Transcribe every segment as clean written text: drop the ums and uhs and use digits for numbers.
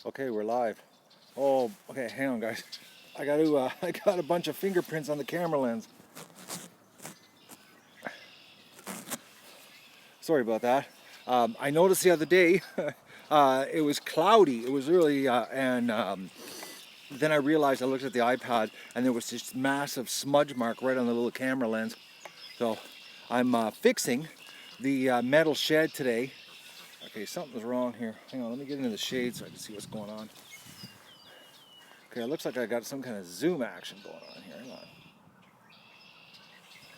Okay, we're live. Oh, okay, hang on, guys. I got a bunch of fingerprints on the camera lens. Sorry about that. I noticed the other day, it was cloudy. It was really, and then I realized I looked at the iPad and there was this massive smudge mark right on the little camera lens. So I'm fixing the metal shed today. Okay, something's wrong here. Hang on, let me get into the shade so I can see what's going on. Okay, it looks like I got some kind of zoom action going on here. Hang on.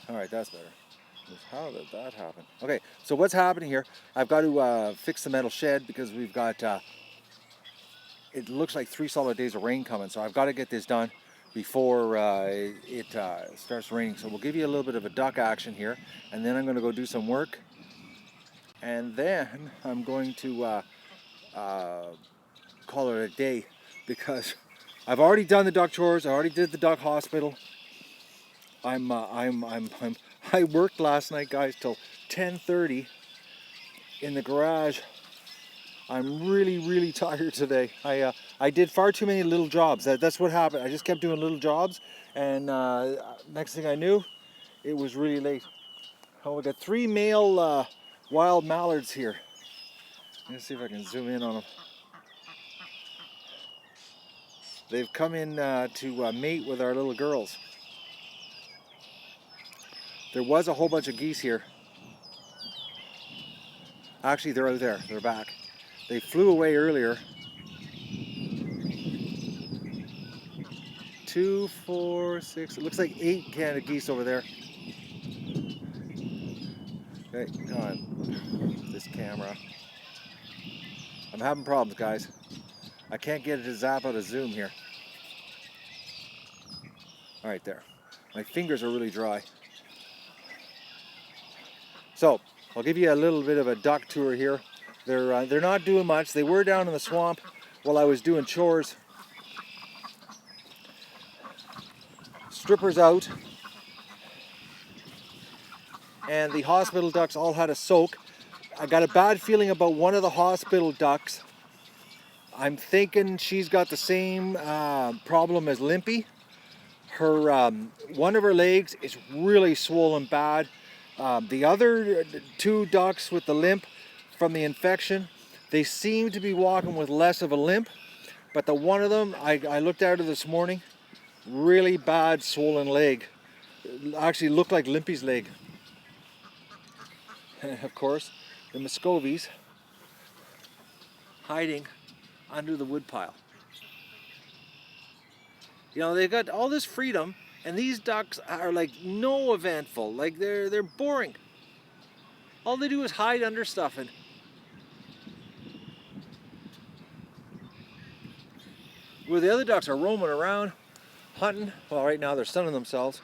All right, that's better. How did that happen? Okay, so what's happening here? I've got to fix the metal shed because we've got, it looks like 3 solid days of rain coming, so I've got to get this done before it starts raining. So we'll give you a little bit of a duck action here, and then I'm going to go do some work, and then I'm going to call it a day because I've already done the duck chores. I already did the duck hospital. I worked last night, guys, till 10:30 in the garage. I'm really tired today. I did far too many little jobs. That's what happened. I just kept doing little jobs, and next thing I knew, it was really late. Oh, we got 3 male wild mallards here. Let's see if I can zoom in on them. They've come in to mate with our little girls. There was a whole bunch of geese here. Actually, they're out there. They're back. They flew away earlier. 2, 4, 6. It looks like 8 Canada geese over there. Okay, come on. This camera. I'm having problems, guys. I can't get it to zap out of zoom here. All right, there. My fingers are really dry. So I'll give you a little bit of a duck tour here. They're not doing much. They were down in the swamp while I was doing chores. Strippers out, and the hospital ducks all had a soak. I got a bad feeling about one of the hospital ducks. I'm thinking she's got the same problem as Limpy. Her one of her legs is really swollen bad. The other 2 ducks with the limp from the infection, they seem to be walking with less of a limp, but the one of them, I looked at her this morning, really bad swollen leg. It actually looked like Limpy's leg. Of course, the Muscovies hiding under the woodpile. You know, they've got all this freedom, and these ducks are like no eventful. Like they're boring. All they do is hide under stuff, and where the other ducks are roaming around, hunting. Well, right now they're sunning themselves.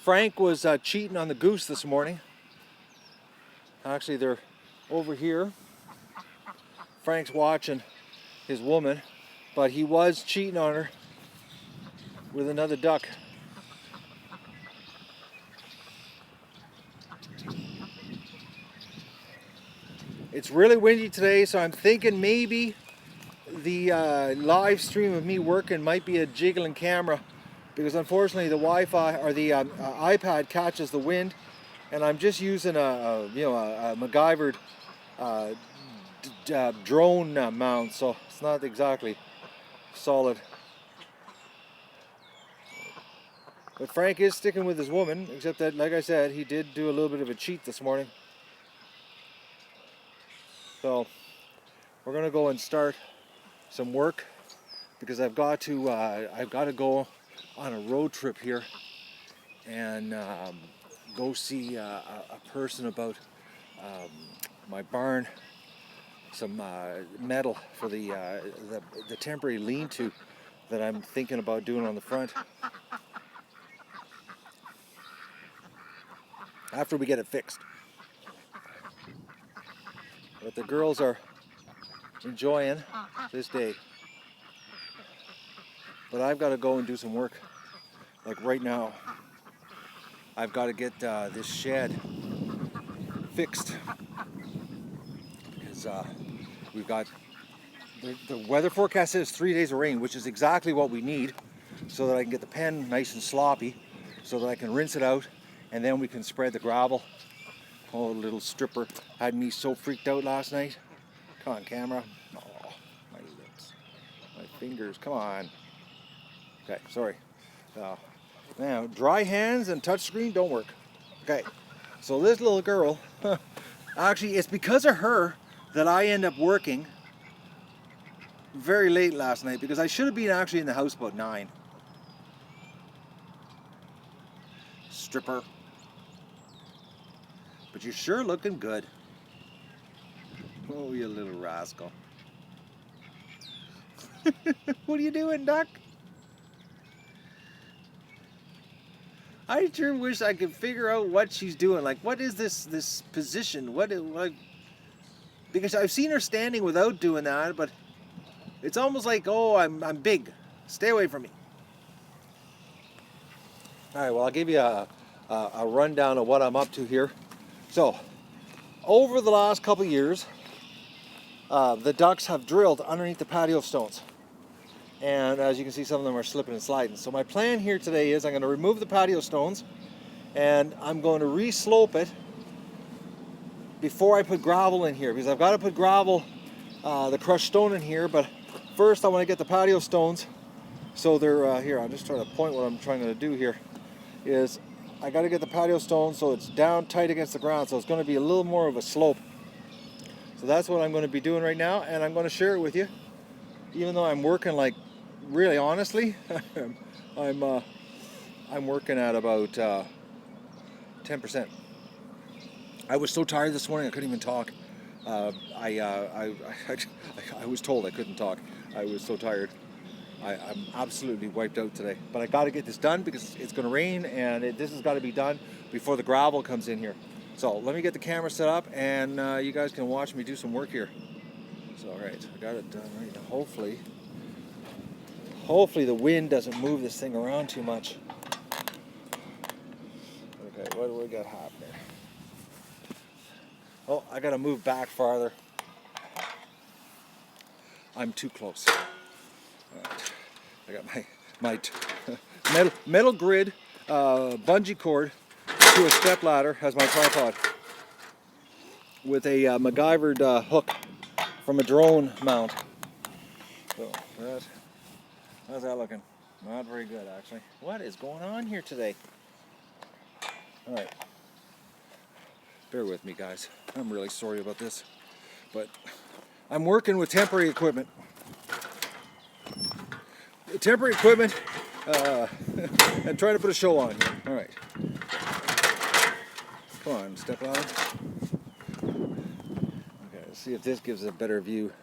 Frank was cheating on the goose this morning. Actually, they're over here. Frank's watching his woman, but he was cheating on her with another duck. It's really windy today, so I'm thinking maybe the live stream of me working might be a jiggling camera, because unfortunately the Wi-Fi or the iPad catches the wind, and I'm just using a MacGyvered drone mount, so it's not exactly solid. But Frank is sticking with his woman, except that, like I said, he did do a little bit of a cheat this morning. So we're gonna go and start some work because I've got to go on a road trip here and go see a person about my barn, some metal for the temporary lean-to that I'm thinking about doing on the front after we get it fixed. But the girls are enjoying this day. But I've got to go and do some work, like right now. I've got to get this shed fixed because we've got the weather forecast says 3 days of rain, which is exactly what we need, so that I can get the pen nice and sloppy, so that I can rinse it out, and then we can spread the gravel. Oh, little stripper had me so freaked out last night. Come on, camera. Oh, my lips, my fingers. Come on. Okay, sorry. Now, dry hands and touchscreen don't work. Okay, so this little girl, actually, it's because of her that I end up working very late last night, because I should have been actually in the house about 9. Stripper. But you're sure looking good. Oh, you little rascal. What are you doing, Duck? I sure wish I could figure out what she's doing. Like, what is this position? Like, because I've seen her standing without doing that, but it's almost like, oh, I'm big. Stay away from me. All right, well, I'll give you a rundown of what I'm up to here. So, over the last couple of years, the ducks have drilled underneath the patio stones. And as you can see, some of them are slipping and sliding. So my plan here today is I'm going to remove the patio stones, and I'm going to re-slope it before I put gravel in here, because I've got to put gravel, the crushed stone in here, but first I want to get the patio stones so they're here. I'm just trying to point what I'm trying to do here is I got to get the patio stone so it's down tight against the ground, so it's going to be a little more of a slope. So that's what I'm going to be doing right now, and I'm going to share it with you, even though I'm working, like, really honestly, I'm working at about 10%. I was so tired this morning I couldn't even talk. I was told I couldn't talk. I was so tired. I'm absolutely wiped out today. But I got to get this done because it's going to rain, and this has got to be done before the gravel comes in here. So let me get the camera set up, and you guys can watch me do some work here. So all right, I got it done right now. Hopefully the wind doesn't move this thing around too much. Okay, what do we got happening? Oh, I got to move back farther. I'm too close. All right. I got my metal grid bungee cord to a step ladder as my tripod with a MacGyvered hook from a drone mount. So how's that looking? Not very good, actually. What is going on here today? All right. Bear with me, guys. I'm really sorry about this, but I'm working with temporary equipment. Temporary equipment and trying to put a show on here. All right. Come on, step ladder. Okay, let's see if this gives a better view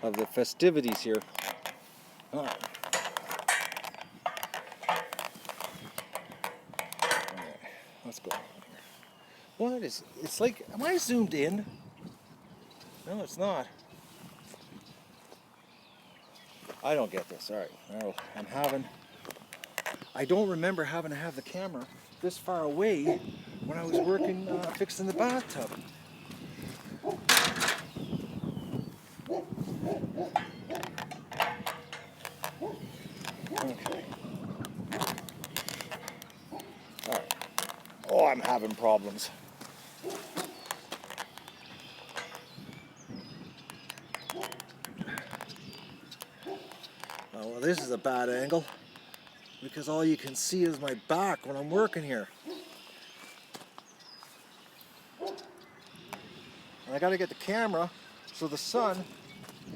of the festivities here. All right. What's going on here? What is, it's like, am I zoomed in? No, it's not. I don't get this. All right. I don't remember having to have the camera this far away when I was working fixing the bathtub. Okay. All right. Oh, I'm having problems. Oh, well, this is a bad angle because all you can see is my back when I'm working here. And I got to get the camera so the sun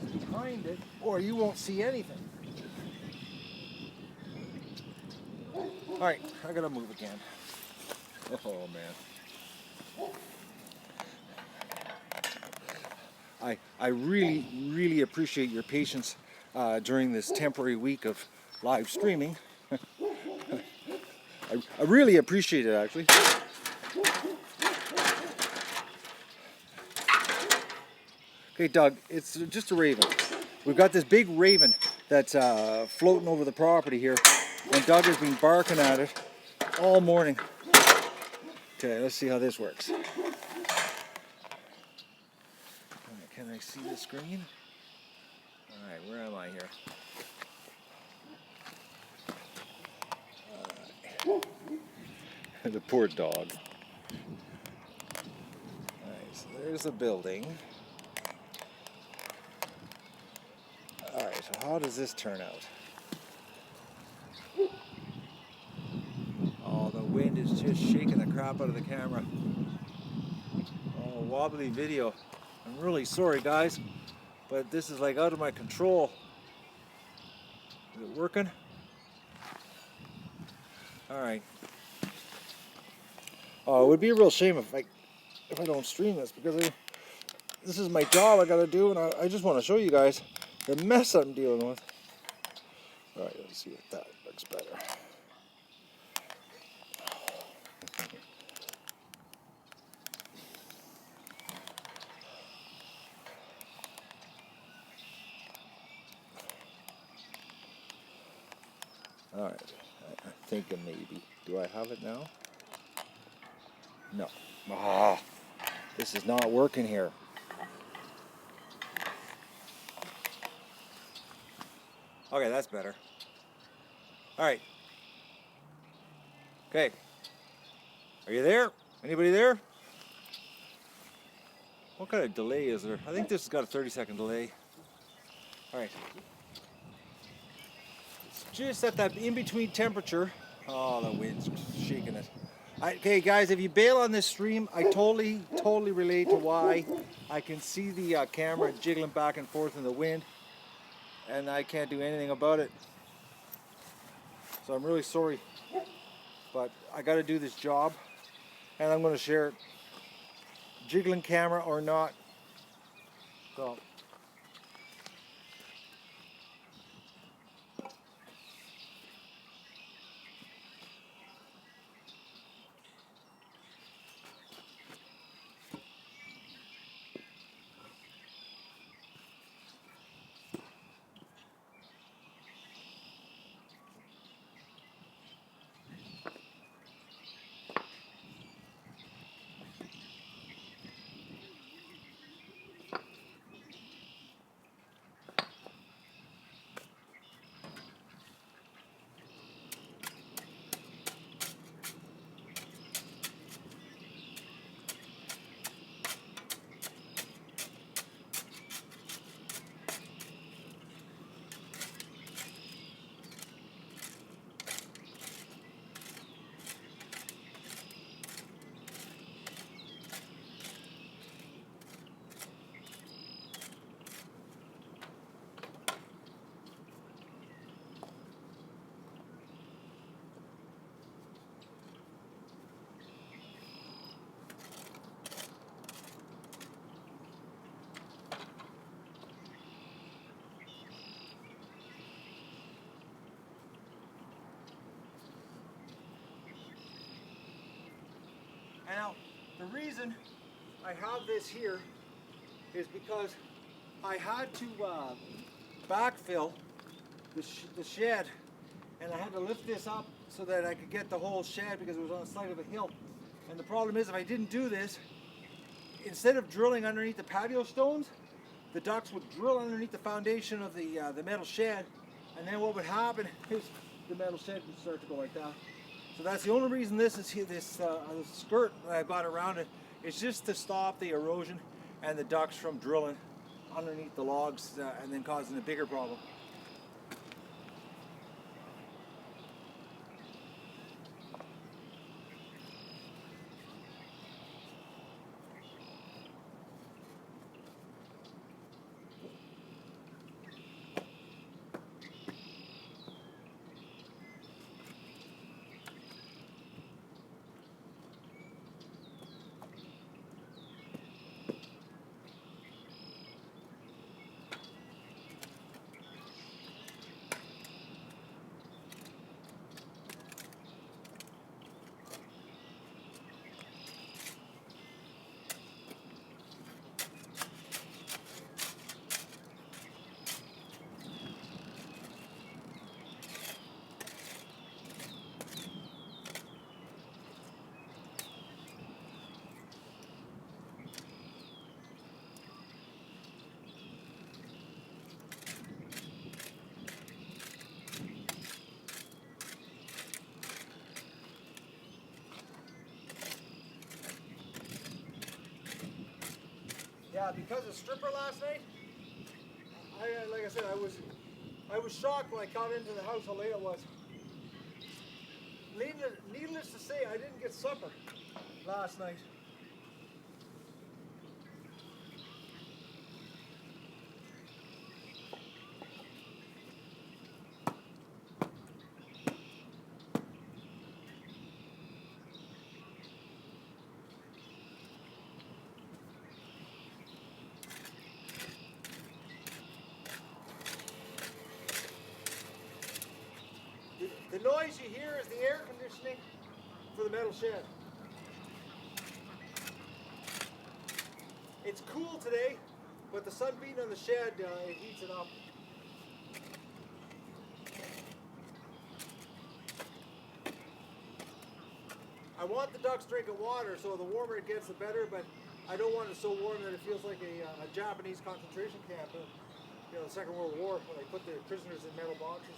is behind it, or you won't see anything. All right, I got to move again. Oh man. I really appreciate your patience during this temporary week of live streaming. I really appreciate it, actually. Okay, Doug, it's just a raven. We've got this big raven that's floating over the property here, and Doug has been barking at it all morning. Okay, let's see how this works. Can I see the screen? Alright, where am I here? The poor dog. Alright, so there's the building. Alright, so how does this turn out? Oh, the wind is just shaking the crap out of the camera. Oh, wobbly video. I'm really sorry, guys, but this is like out of my control. Is it working? Alright. Oh, it would be a real shame if I don't stream this, because this is my job I gotta do, and I just want to show you guys the mess I'm dealing with. Alright, let's see if that looks better. Alright, I'm thinking maybe. Do I have it now? No. Ah, this is not working here. Okay, that's better. Alright. Okay. Are you there? Anybody there? What kind of delay is there? I think this has got a 30-second delay. Alright. It's just at that in-between temperature. Oh, the wind's shaking it. Okay, guys, if you bail on this stream, I totally relate to why. I can see the camera jiggling back and forth in the wind, and I can't do anything about it. So I'm really sorry, but I got to do this job, and I'm going to share it, jiggling camera or not. So. Now, the reason I have this here is because I had to backfill the shed, and I had to lift this up so that I could get the whole shed because it was on the side of a hill. And the problem is, if I didn't do this, instead of drilling underneath the patio stones, the ducks would drill underneath the foundation of the metal shed, and then what would happen is the metal shed would start to go like that. So that's the only reason this is here, this skirt that I've got around it. It's just to stop the erosion and the ducks from drilling underneath the logs and then causing a bigger problem. Yeah, because of stripper last night, like I said, I was shocked when I got into the house how late it was. Needless to say, I didn't get supper last night. The noise you hear is the air conditioning for the metal shed. It's cool today, but the sun beating on the shed, it heats it up. I want the ducks drinking water, so the warmer it gets, the better, but I don't want it so warm that it feels like a Japanese concentration camp, you know, the Second World War, when they put the prisoners in metal boxes.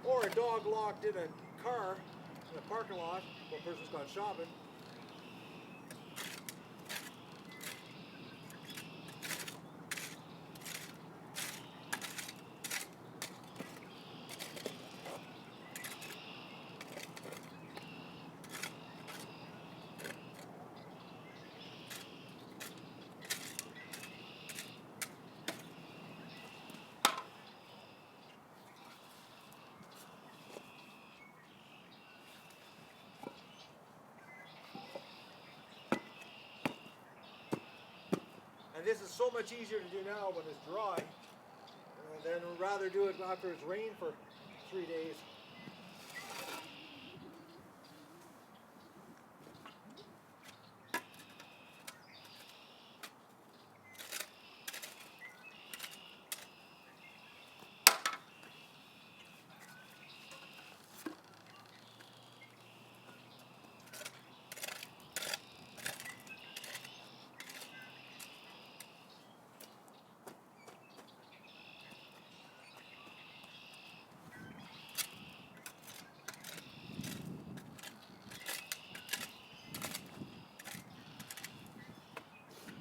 Or a dog locked in a car in a parking lot while a person's gone shopping. And this is so much easier to do now when it's dry than rather do it after it's rained for 3 days.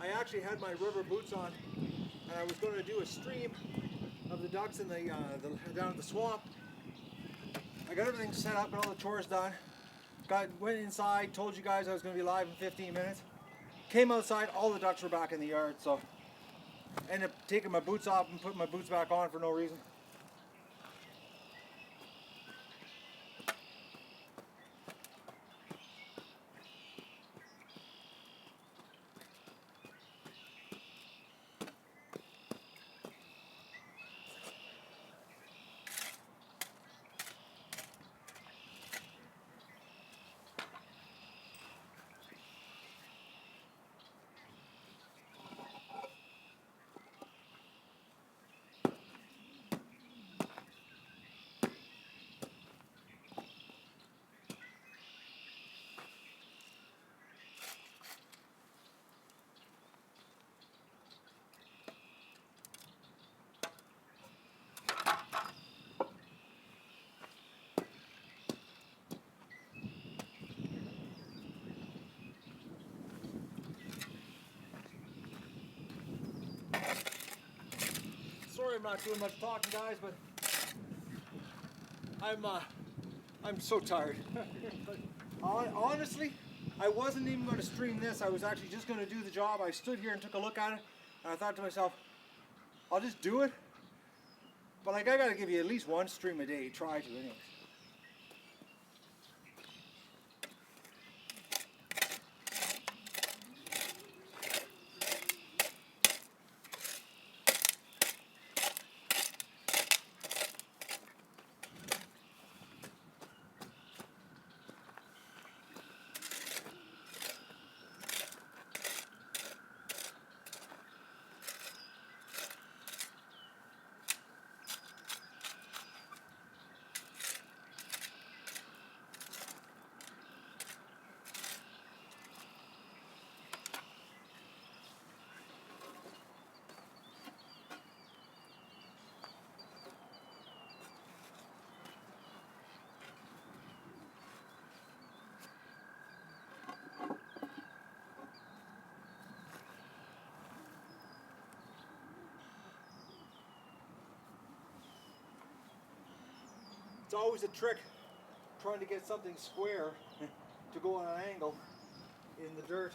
I actually had my rubber boots on, and I was going to do a stream of the ducks in down at the swamp. I got everything set up and all the chores done. Went inside, told you guys I was going to be live in 15 minutes. Came outside, all the ducks were back in the yard, so ended up taking my boots off and putting my boots back on for no reason. Sorry I'm not doing much talking, guys, but I'm so tired. Honestly, I wasn't even going to stream this. I was actually just going to do the job. I stood here and took a look at it, and I thought to myself, I'll just do it. But like, I got to give you at least one stream a day. Try to, anyways. It's always a trick trying to get something square to go on an angle in the dirt.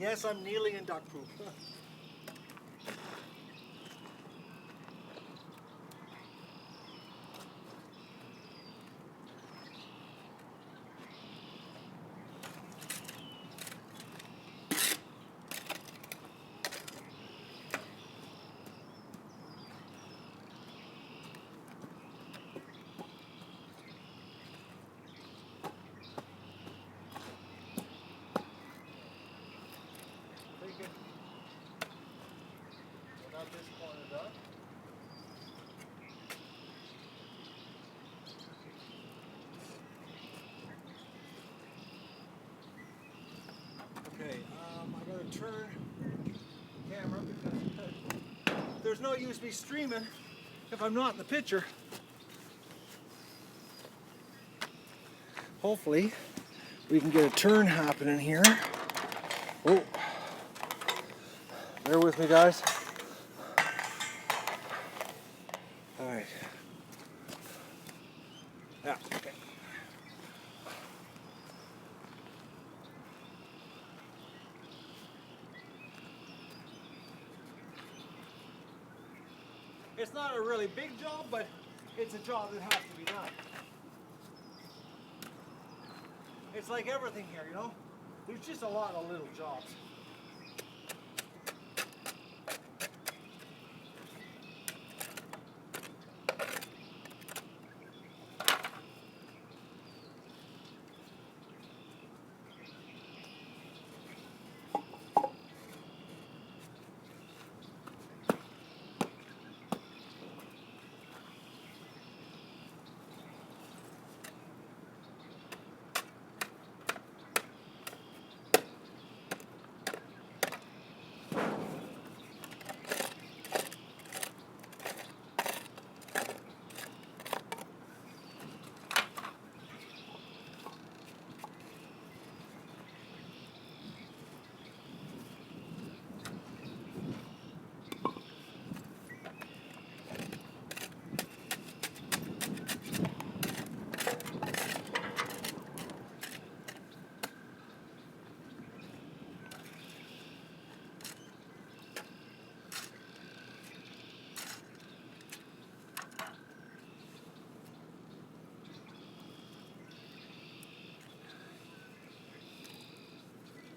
Yes, I'm kneeling in duck poop. Not this corner done. Okay, I gotta turn the camera because there's no use me streaming if I'm not in the picture. Hopefully, we can get a turn happening here. Oh, bear with me, guys. All right. Yeah. Okay. It's not a really big job, but it's a job that has to be done. It's like everything here, you know? There's just a lot of little jobs.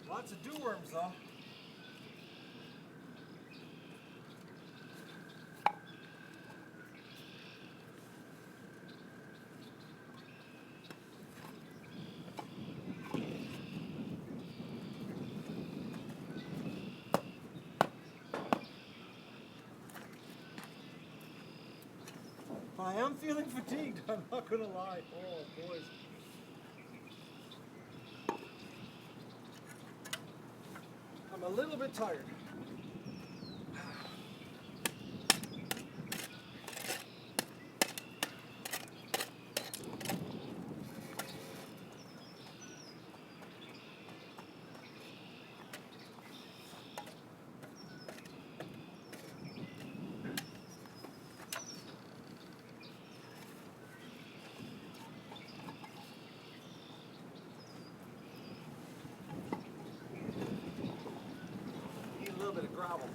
Lots of dew-worms, though. I am feeling fatigued, I'm not gonna lie. Oh boys. I'm a little bit tired. Need a little bit of gravel.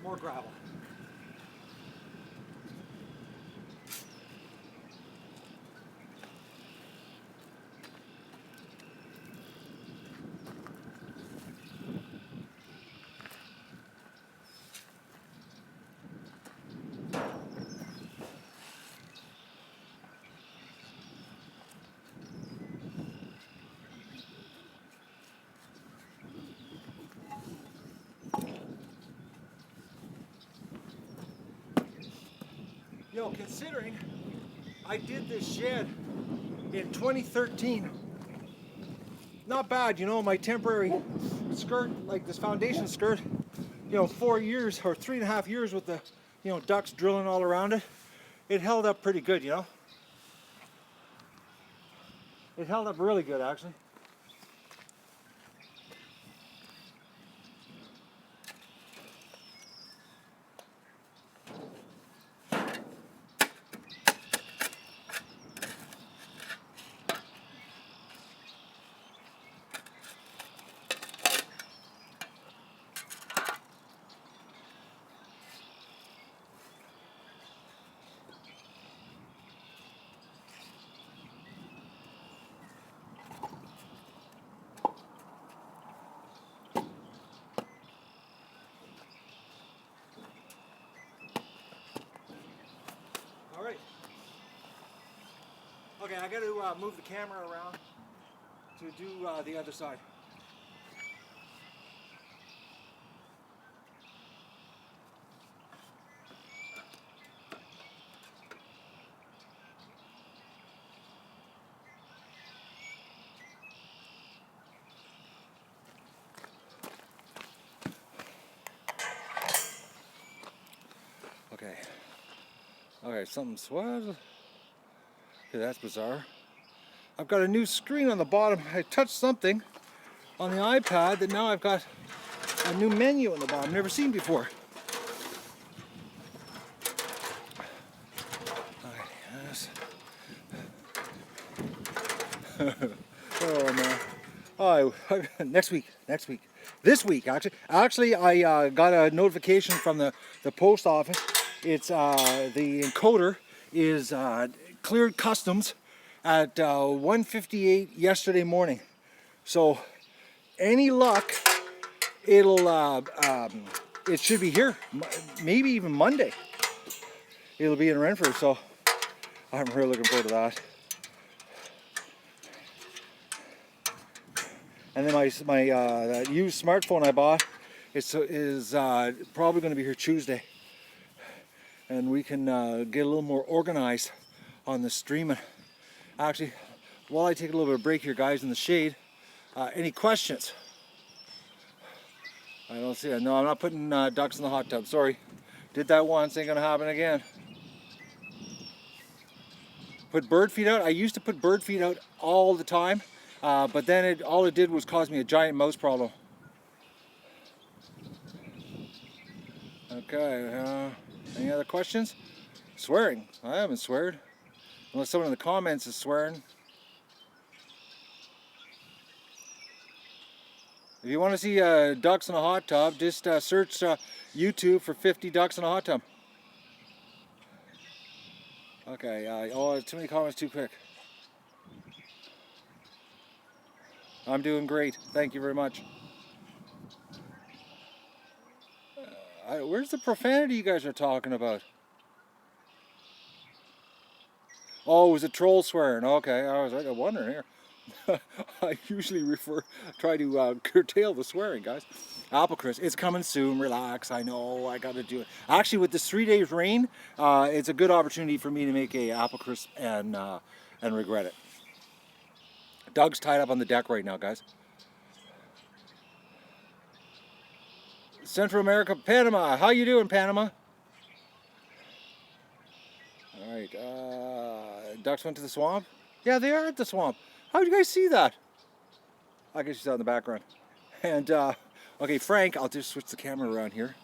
More gravel. Yo, considering I did this shed in 2013, not bad, you know, my temporary skirt, like this foundation skirt, you know, 4 years or 3.5 years with the, you know, ducks drilling all around it, it held up pretty good, you know. It held up really good, actually. All right. Okay, I got to move the camera around to do the other side. Okay. Okay, something's what? Okay, that's bizarre. I've got a new screen on the bottom. I touched something on the iPad that now I've got a new menu on the bottom, never seen before. Okay, yes. Oh man. Oh, next week. This week, actually. Actually, I got a notification from the post office. It's the encoder is cleared customs at 1:58 yesterday morning. So, any luck, it'll it should be here. Maybe even Monday. It'll be in Renfrew. So, I'm really looking forward to that. And then my used smartphone I bought is probably going to be here Tuesday, and we can get a little more organized on the streaming. Actually, while I take a little bit of break here, guys, in the shade, any questions? I don't see it. No, I'm not putting ducks in the hot tub. Sorry, did that once. Ain't gonna happen again. Put bird feed out. I used to put bird feed out all the time. But then all it did was cause me a giant mouse problem. Okay, Any other questions? Swearing. I haven't sweared. Unless someone in the comments is swearing. If you want to see ducks in a hot tub, just search YouTube for 50 ducks in a hot tub. Okay, oh, too many comments too quick. I'm doing great. Thank you very much. Where's the profanity you guys are talking about? Oh, it was a troll swearing. Okay, I was wondering here. I usually try to curtail the swearing, guys. Apple crisp, it's coming soon. Relax. I know I got to do it. Actually, with this 3 days rain, it's a good opportunity for me to make a apple crisp and regret it. Doug's tied up on the deck right now, guys. Central America, Panama. How you doing, Panama? All right. Ducks went to the swamp. Yeah, they are at the swamp. How did you guys see that? I guess she's out in the background. And okay, Frank, I'll just switch the camera around here.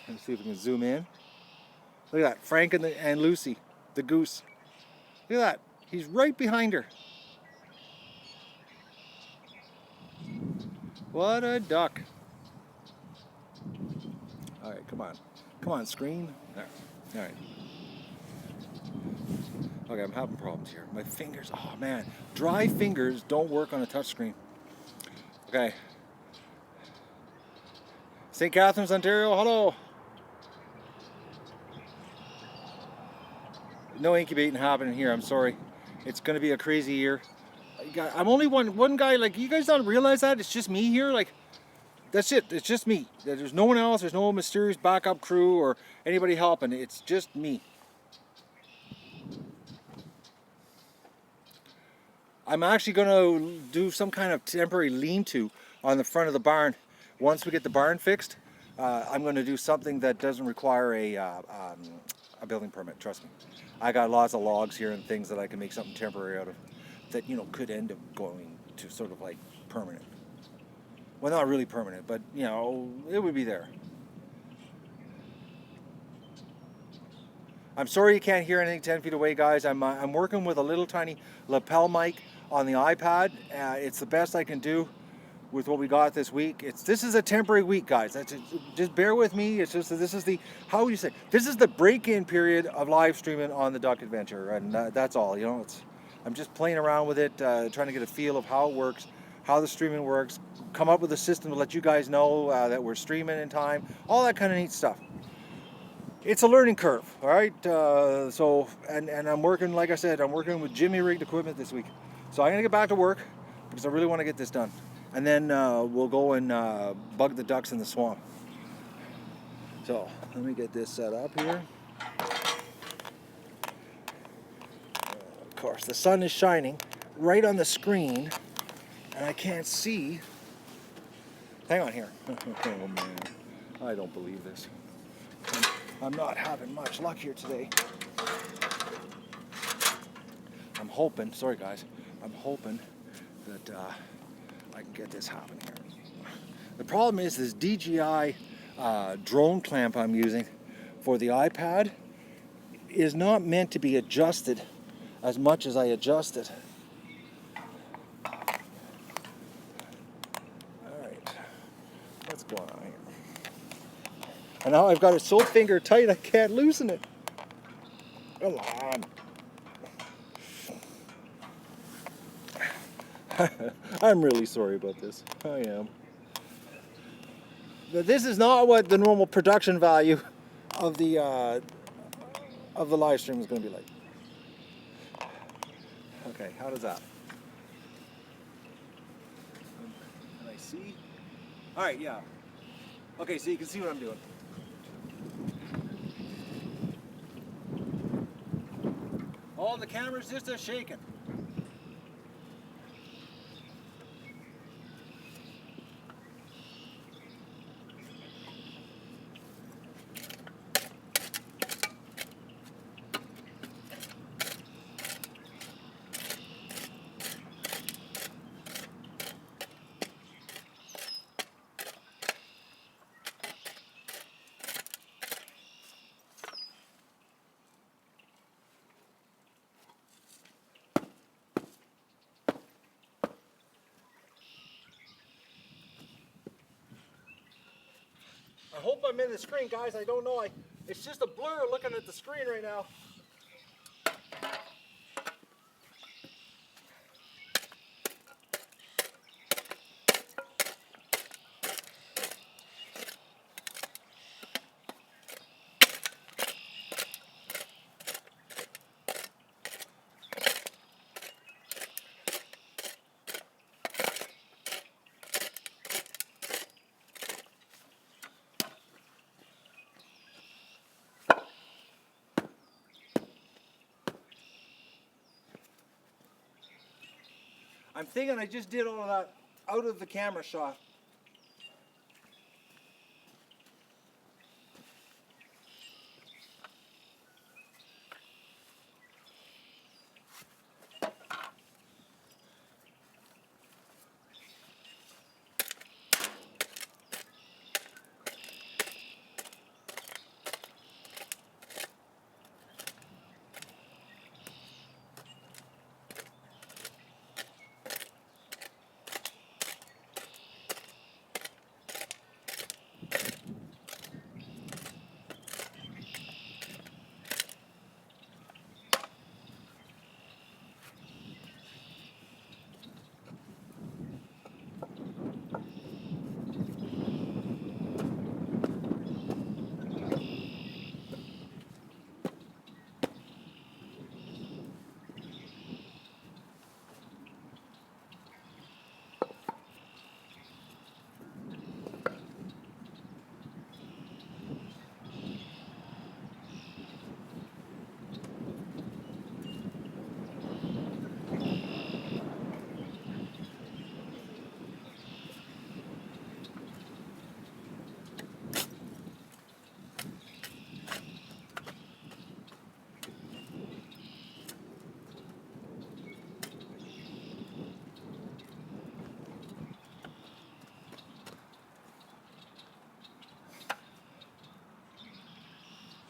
Let's see if we can zoom in. Look at that, Frank and Lucy, the goose. Look at that, he's right behind her. What a duck. All right, come on, screen. There. All right. Okay, I'm having problems here. My fingers, oh man, dry fingers don't work on a touch screen. Okay. St. Catharines, Ontario, hello. No incubating happening here, I'm sorry. It's gonna be a crazy year. I'm only one guy, like, you guys don't realize that? It's just me here, like, that's it, it's just me. There's no one else, there's no mysterious backup crew or anybody helping, it's just me. I'm actually going to do some kind of temporary lean-to on the front of the barn. Once we get the barn fixed, I'm going to do something that doesn't require a building permit, trust me. I got lots of logs here and things that I can make something temporary out of that, you know, could end up going to sort of like permanent. Well, not really permanent, but, you know, it would be there. I'm sorry you can't hear anything 10 feet away, guys. I'm working with a little tiny lapel mic on the iPad. It's the best I can do with what we got this week. This is a temporary week, guys. Just bear with me. It's just this is the, how would you say, this is the break-in period of live streaming on the Duck Adventure, and that's all. You know, I'm just playing around with it, trying to get a feel of how it works, how the streaming works, come up with a system to let you guys know that we're streaming in time, all that kind of neat stuff. It's a learning curve, all right? So I'm working, like I said, I'm working with Jimmy rigged equipment this week. So I'm gonna get back to work because I really want to get this done. And then we'll go and bug the ducks in the swamp. So let me get this set up here. Of course, the sun is shining right on the screen and I can't see. Hang on here. Oh man, I don't believe this. I'm not having much luck here today. I'm hoping, sorry guys, I'm hoping that I can get this happening here. The problem is this DJI drone clamp I'm using for the iPad is not meant to be adjusted as much as I adjust it. Alright, what's going on here? And now I've got it so finger tight I can't loosen it. Come on. I'm really sorry about this. I am. But this is not what the normal production value of the live stream is going to be like. Okay, how does that? Can I see? All right, yeah. Okay, so you can see what I'm doing. Oh, the camera's just a shaking. hope I'm in the screen, guys. I don't know. It's just a blur looking at the screen right now. I'm thinking I just did all of that out of the camera shot.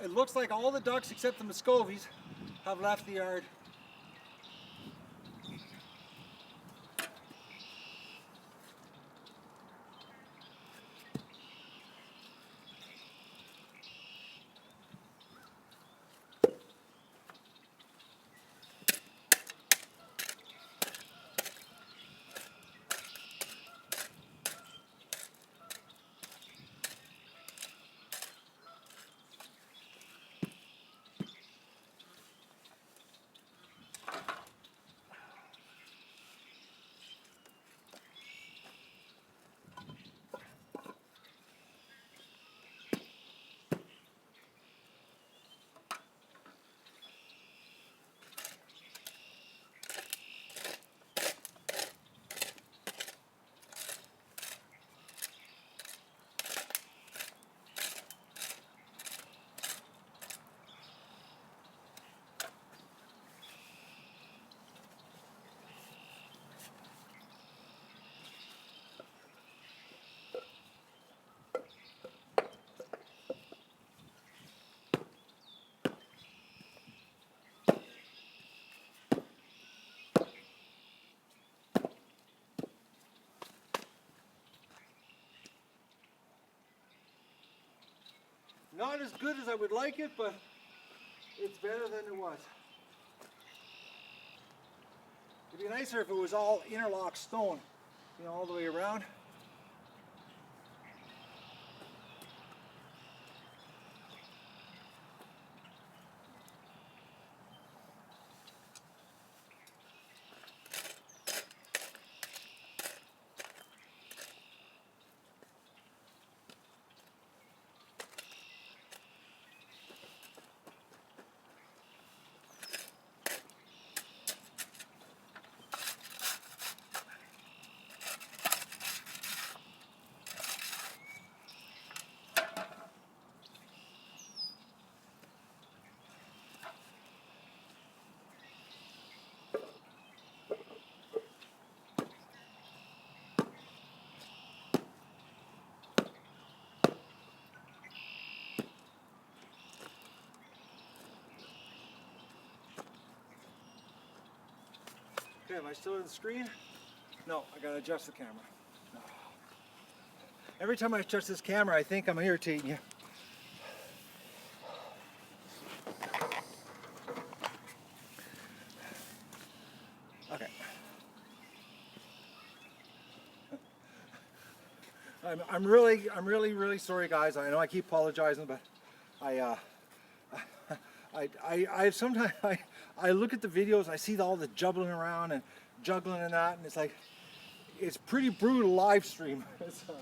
It looks like all the ducks except the Muscovies have left the yard. Not as good as I would like it, but it's better than it was. It'd be nicer if it was all interlock stone, you know, all the way around. Okay, am I still in the screen? No, I gotta adjust the camera. Every time I touch this camera, I think I'm irritating you. Okay. I'm really sorry, guys. I know I keep apologizing, but I sometimes I look at the videos, I see all the juggling around and juggling and that, and it's like, it's pretty brutal live stream. It's, oh,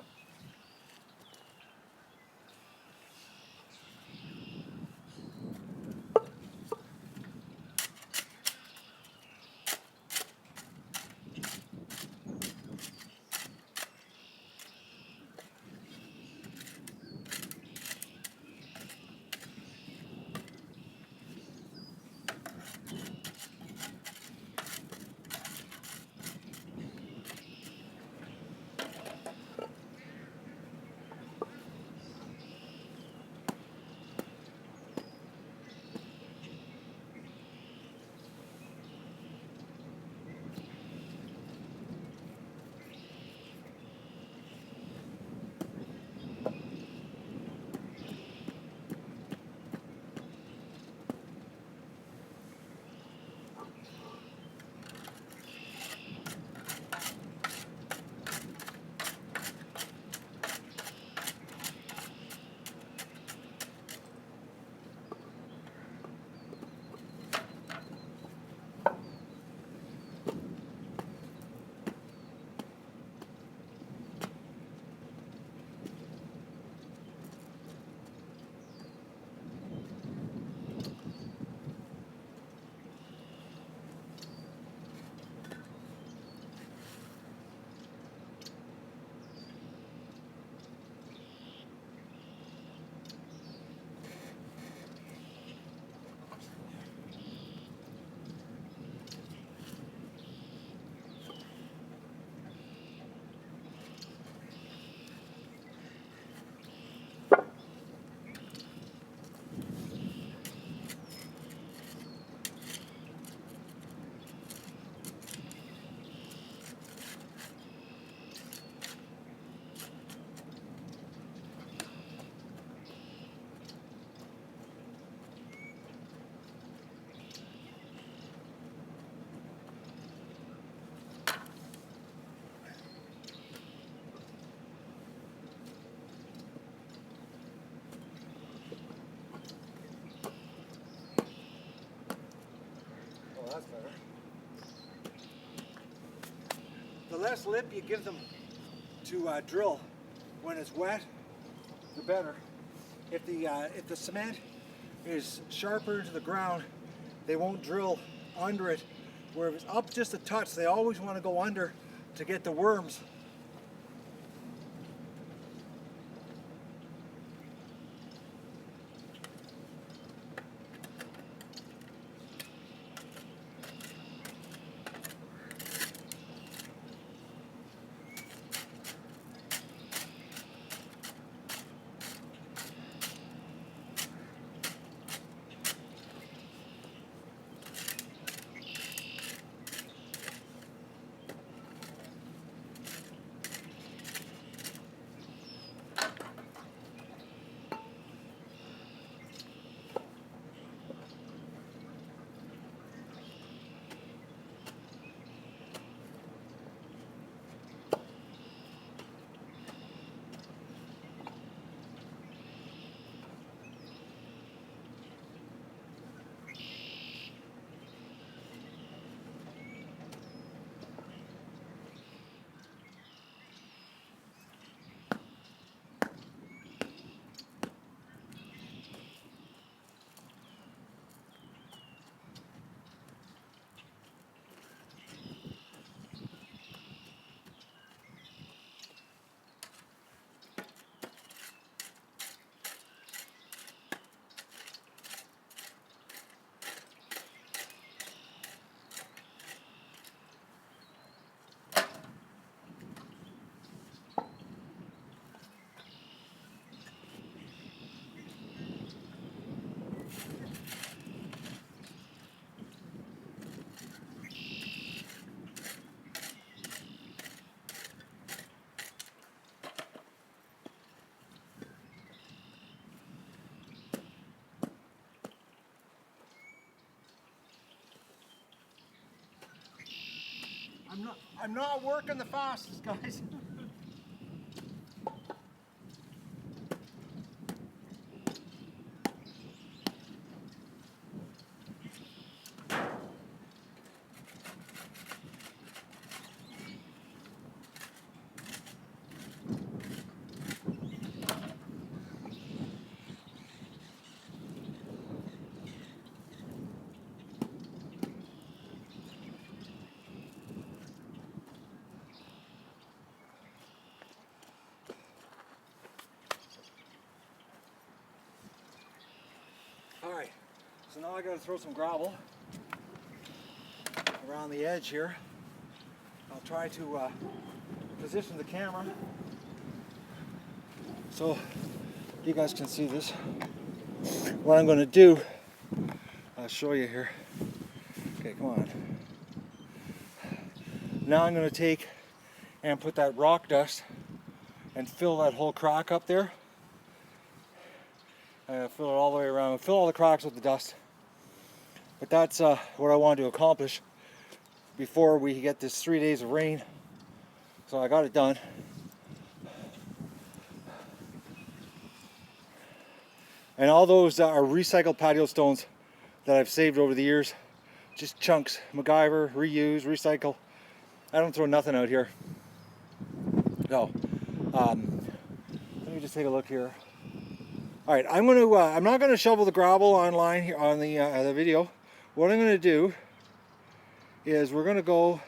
that's better. The less lip you give them to drill when it's wet, the better. If the cement is sharper to the ground, they won't drill under it. Where if it's up just a touch, they always want to go under to get the worms. I'm not working the fastest, guys. Alright, so now I gotta throw some gravel around the edge here. I'll try to position the camera so you guys can see this. What I'm gonna do, I'll show you here. Okay, come on. Now I'm gonna take and put that rock dust and fill that whole crack up there. Fill it all the way around, fill all the cracks with the dust. But that's what I wanted to accomplish before we get this 3 days of rain. So I got it done. And all those are recycled patio stones that I've saved over the years. Just chunks, MacGyver, reuse, recycle. I don't throw nothing out here. So, let me just take a look here. All right, I'm not gonna shovel the gravel online here on the video. What I'm gonna do is we're gonna go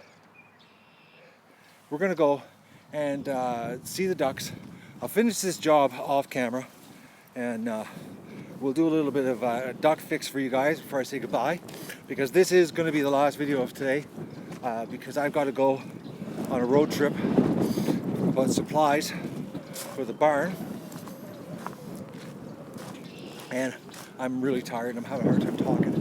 and see the ducks. I'll finish this job off camera, and we'll do a little bit of a duck fix for you guys before I say goodbye, because this is gonna be the last video of today, because I've got to go on a road trip about supplies for the barn. And I'm really tired. I'm having a hard time talking.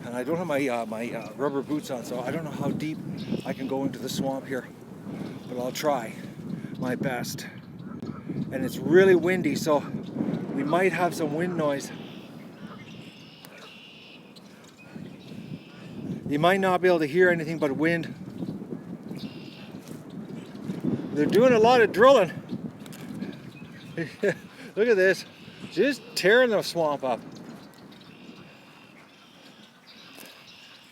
And I don't have my rubber boots on, so I don't know how deep I can go into the swamp here. But I'll try my best. And it's really windy, so we might have some wind noise. You might not be able to hear anything but wind. They're doing a lot of drilling. Look at this, just tearing the swamp up.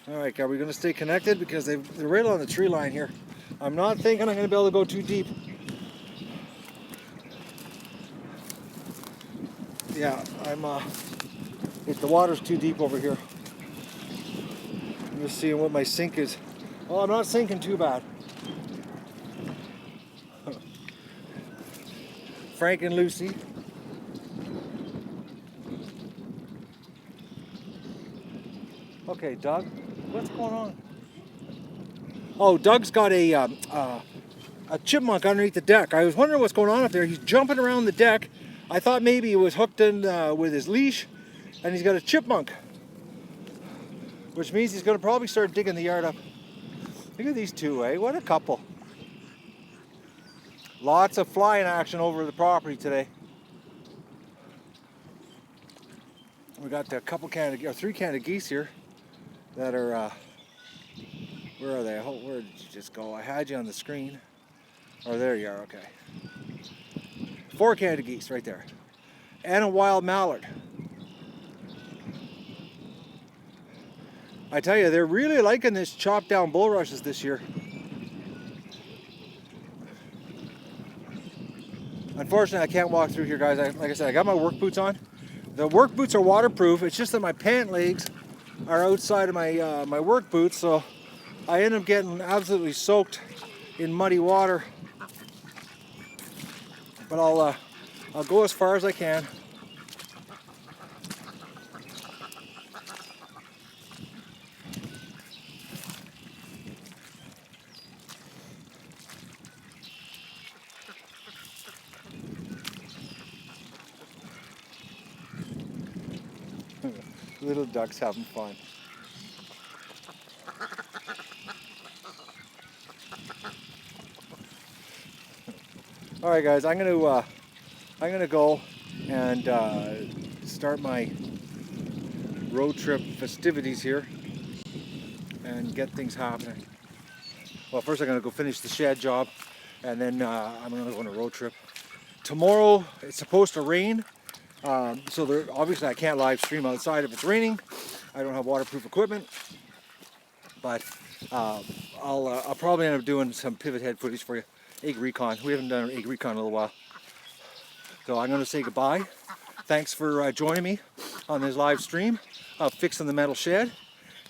All right, are we going to stay connected? Because they're right on the tree line here. I'm not thinking I'm going to be able to go too deep. Yeah, the water's too deep over here. I'm just seeing what my sink is. Oh, I'm not sinking too bad. Frank and Lucy. Okay, Doug, what's going on? Oh, Doug's got a chipmunk underneath the deck. I was wondering what's going on up there. He's jumping around the deck. I thought maybe he was hooked in with his leash, and he's got a chipmunk, which means he's going to probably start digging the yard up. Look at these two, eh? What a couple. Lots of flying action over the property today. We got a couple three Canada geese here that are, where are they? Oh, where did you just go? I had you on the screen. Oh, there you are, okay. 4 Canada geese right there. And a wild mallard. I tell you, they're really liking this chopped down bulrushes this year. Unfortunately, I can't walk through here, guys. Like I said, I got my work boots on. The work boots are waterproof. It's just that my pant legs are outside of my my work boots, so I end up getting absolutely soaked in muddy water. But I'll go as far as I can. Little ducks having fun. All right, guys, I'm gonna go and start my road trip festivities here, and get things happening. Well, first I'm going to go finish the shed job, and then I'm going to go on a road trip. Tomorrow it's supposed to rain, so obviously I can't live stream outside if it's raining. I don't have waterproof equipment, but I'll probably end up doing some pivot head footage for you. Egg recon. We haven't done an egg recon in a little while. So I'm going to say goodbye. Thanks for joining me on this live stream of fixing the metal shed,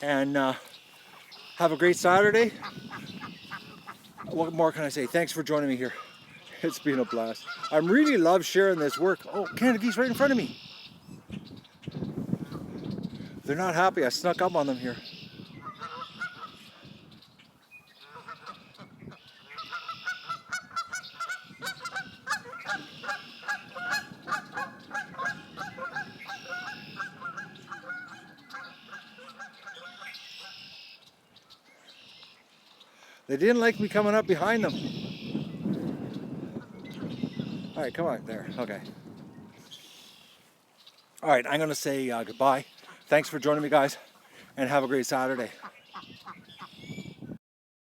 and have a great Saturday. What more can I say? Thanks for joining me here. It's been a blast. I really love sharing this work. Oh, Canada geese right in front of me. They're not happy. I snuck up on them here. They didn't like me coming up behind them. All right, come on, there, okay. All right, I'm gonna say goodbye. Thanks for joining me, guys, and have a great Saturday.